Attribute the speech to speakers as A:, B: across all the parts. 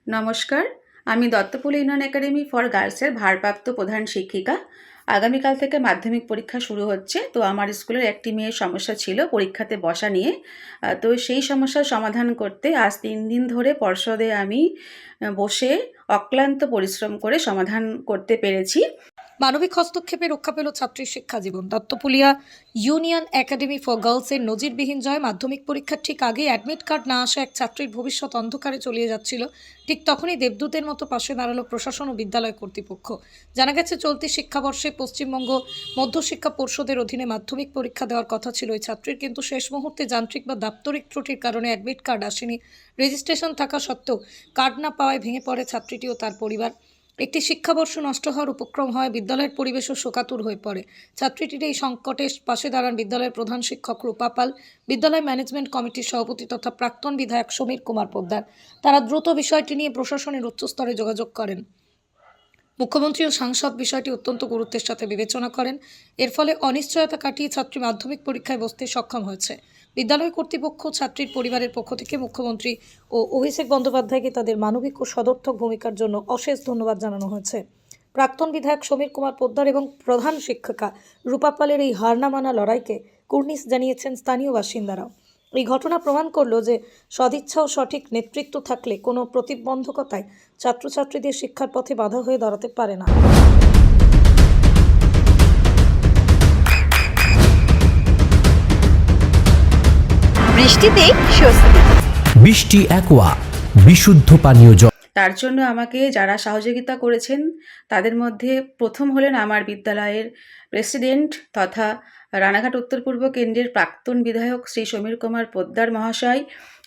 A: নমস্কার, আমি দত্তপুল union academy for গার্লসের ভারপ্রাপ্ত প্রধান শিক্ষিকা। আগামীকাল থেকে মাধ্যমিক পরীক্ষা শুরু হচ্ছে। তো আমার স্কুলের একটি মেয়ের সমস্যা ছিল পরীক্ষাতে বসা নিয়ে। তো সেই সমস্যার সমাধান করতে আজ 3 দিন ধরে পর্ষদে আমি বসে অক্লান্ত পরিশ্রম করে সমাধান করতে পেরেছি।
B: মানবিক হস্তক্ষেপে রক্ষা পেল ছাত্রীর শিক্ষা জীবন। দত্তপুলিয়া ইউনিয়ন একাডেমি ফর গার্লসের নজিরবিহীন জয়। মাধ্যমিক পরীক্ষার ঠিক আগে অ্যাডমিট কার্ড না আসা এক ছাত্রীর ভবিষ্যৎ অন্ধকারে চলিয়ে যাচ্ছিল। ঠিক তখনই দেবদূতের মতো পাশে দাঁড়ালো প্রশাসন ও বিদ্যালয় কর্তৃপক্ষ। জানা গেছে, চলতি শিক্ষাবর্ষে পশ্চিমবঙ্গ মধ্যশিক্ষা পর্ষদের অধীনে মাধ্যমিক পরীক্ষা দেওয়ার কথা ছিল ওই ছাত্রীর, কিন্তু শেষ মুহূর্তে যান্ত্রিক বা দাপ্তরিক ত্রুটির কারণে অ্যাডমিট কার্ড আসেনি। রেজিস্ট্রেশন থাকা সত্ত্বেও কার্ড না পাওয়ায় ভেঙে পড়ে ছাত্রীটি ও তার পরিবার। একটি শিক্ষাবর্ষ নষ্ট হওয়ার উপক্রম হয়, বিদ্যালয়ের পরিবেশও শোকাতুর হয়ে পড়ে। ছাত্রীটির এই সংকটে পাশে দাঁড়ান বিদ্যালয়ের প্রধান শিক্ষক রূপা পাল, বিদ্যালয় ম্যানেজমেন্ট কমিটির সভাপতি তথা প্রাক্তন বিধায়ক সমীর কুমার পোদ্দার। তারা দ্রুত বিষয়টি নিয়ে প্রশাসনের উচ্চস্তরে যোগাযোগ করেন। মুখ্যমন্ত্রী ও সাংসদ বিষয়টি অত্যন্ত গুরুত্বের সাথে বিবেচনা করেন। এর ফলে অনিশ্চয়তা কাটিয়ে ছাত্রী মাধ্যমিক পরীক্ষায় বসতে সক্ষম হয়েছে। বিদ্যালয় কর্তৃপক্ষ ছাত্রীর পরিবারের পক্ষ থেকে মুখ্যমন্ত্রী ও অভিষেক বন্দ্যোপাধ্যায়কে তাদের মানবিক ও সদর্থক ভূমিকার জন্য অশেষ ধন্যবাদ জানানো হয়েছে। প্রাক্তন বিধায়ক সমীর কুমার পোদ্দার এবং প্রধান শিক্ষিকা রূপা পালের এই হার না মানা লড়াইকে কুর্নিশ জানিয়েছেন স্থানীয় বাসিন্দারাও। এই ঘটনা প্রমাণ করলো যে সদিচ্ছা ও সঠিক নেতৃত্ব থাকলে কোনো প্রতিবন্ধকতায় ছাত্রছাত্রীদের শিক্ষার পথে বাধা হয়ে দাঁড়াতে পারে না।
C: বৃষ্টিতে স্বস্তি।
D: বৃষ্টি অ্যাকোয়া বিশুদ্ধ পানীয় জল।
A: তার জন্য আমাকে যারা সহযোগিতা করেছেন তাদের মধ্যে প্রথম হলেন আমার বিদ্যালয়ের প্রেসিডেন্ট তথা রানাঘাট উত্তর পূর্ব কেন্দ্রের প্রাক্তন বিধায়ক শ্রী সমীর কুমার পোদ্দার মহাশয়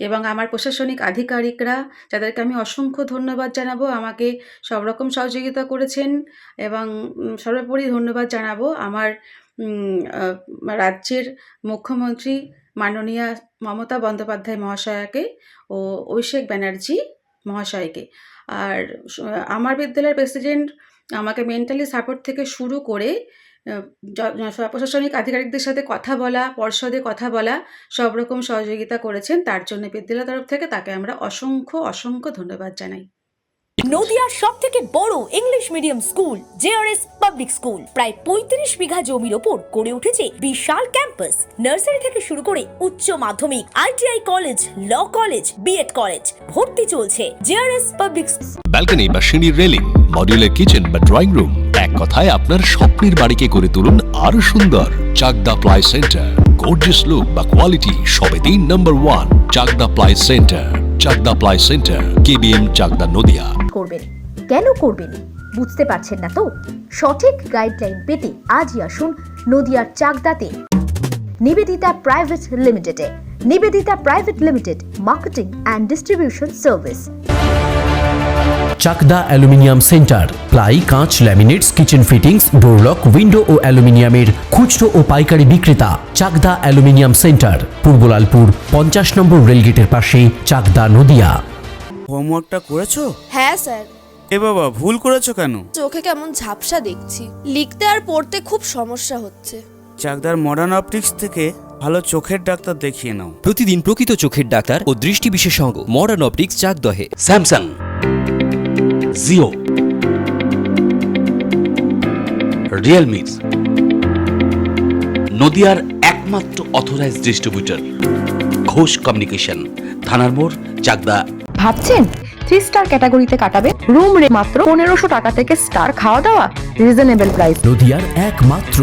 A: এবং আমার প্রশাসনিক আধিকারিকরা, যাদেরকে আমি অসংখ্য ধন্যবাদ জানাবো। আমাকে সব রকম সহযোগিতা করেছেন। এবং সর্বোপরি ধন্যবাদ জানাবো আমার রাজ্যের মুখ্যমন্ত্রী মাননীয়া মমতা বন্দ্যোপাধ্যায় মহাশয়াকে ও অভিষেক ব্যানার্জি মহাশয়কে। আর আমার বিদ্যালয়ের প্রেসিডেন্ট আমাকে মেন্টালি সাপোর্ট থেকে শুরু করে প্রশাসনিক আধিকারিকদের সাথে কথা বলা, পর্ষদে কথা বলা, সব রকম সহযোগিতা করেছেন। তার জন্য বিদ্যালয় তরফ থেকে তাকে আমরা অসংখ্য ধন্যবাদ জানাই।
C: নদিয়ার সবথেকে বড় English medium school JRS public school প্রায় 35 বিঘা জমির ওপর গড়ে উঠেছে বিশাল ক্যাম্পাস। নার্সারি থেকে শুরু করে উচ্চ মাধ্যমিক, ITI college, law college, BEd college ভর্তি চলছে জেআরএস পাবলিক।
E: ব্যালকনি বা সিঁড়ির রেলিং, মডিউলার কিচেন বা ড্রয়িং রুম, এক কথায় আপনার স্বপ্নের বাড়িকে করে তুলুন আরো সুন্দর। Chakdah ply centre, gorgeous look বা কোয়ালিটি সবে 3 নম্বর 1 Chakdah ply centre. Chakdah ply centre, KBM, Chakdah, Nadia.
F: করবেন কেন করবেন বুঝতে পারছেন না তো? সঠিক গাইডলাইন পেতে আজই আসুন নদিয়ার চাকদাতে নিবেদিতা প্রাইভেট লিমিটেডে। Nivedita private limited, marketing and distribution service.
D: Chakdah aluminium centre, ply, কাঁচ, laminates, kitchen fittings, door lock, window ও অ্যালুমিনিয়ামের খুচরো ও পাইকারি বিক্রেতা। Chakdah aluminium centre, Purbalalpur 50 number রেলগেটের পাশে, চাকদা, নদিয়া।
G: হোমওয়ার্কটা করেছো?
H: হ্যাঁ স্যার।
G: এ বাবা, ভুল করেছো কেন?
H: চোখে কেমন ঝাপসা দেখছি, লিখতে আর পড়তে খুব সমস্যা হচ্ছে।
G: চাকদার মডার্ন অপটিক্স থেকে ভালো চোখের ডাক্তার দেখিয়ে নাও।
I: প্রতিদিন প্রকৃত চোখের ডাক্তার ও দৃষ্টি বিশেষজ্ঞ মডার্ন অপটিক্স, চাকদহে।
J: স্যামসাং, জিও, রিয়েলমি, নদিয়ার একমাত্র অথরাইজড ডিস্ট্রিবিউটর ঘোষ কমিউনিকেশন, থানার মোড়, চাকদা।
F: ভাবছেন 3 স্টার ক্যাটাগরিতে কাটাবে? রুম রে মাত্র 1500 টাকা থেকে স্টার, খাওয়া দাওয়া রিজনেবল প্রাইস।
D: নদিয়ার একমাত্র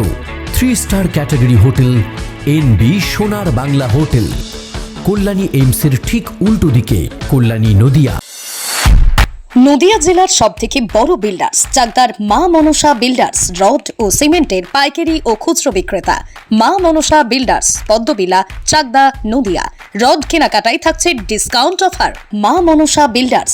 D: 3 স্টার ক্যাটাগরি হোটেল এনবি সোনার বাংলা হোটেল, কল্যাণী এইমসের ঠিক উল্টো দিকে, কল্যাণী, নদিয়া।
B: নদিয়া জেলার সবথেকে বড় বিল্ডার্স চাকদার মা মনসা বিল্ডার্স, রড ও সিমেন্টের পাইকারি ও খুচরো বিক্রেতা। মা মনসা বিল্ডার্স, পদ্মবিলা, চাকদা, নদিয়া। রড কেনাকাটায় থাকছে ডিসকাউন্ট অফার। মা মনসা বিল্ডার্স,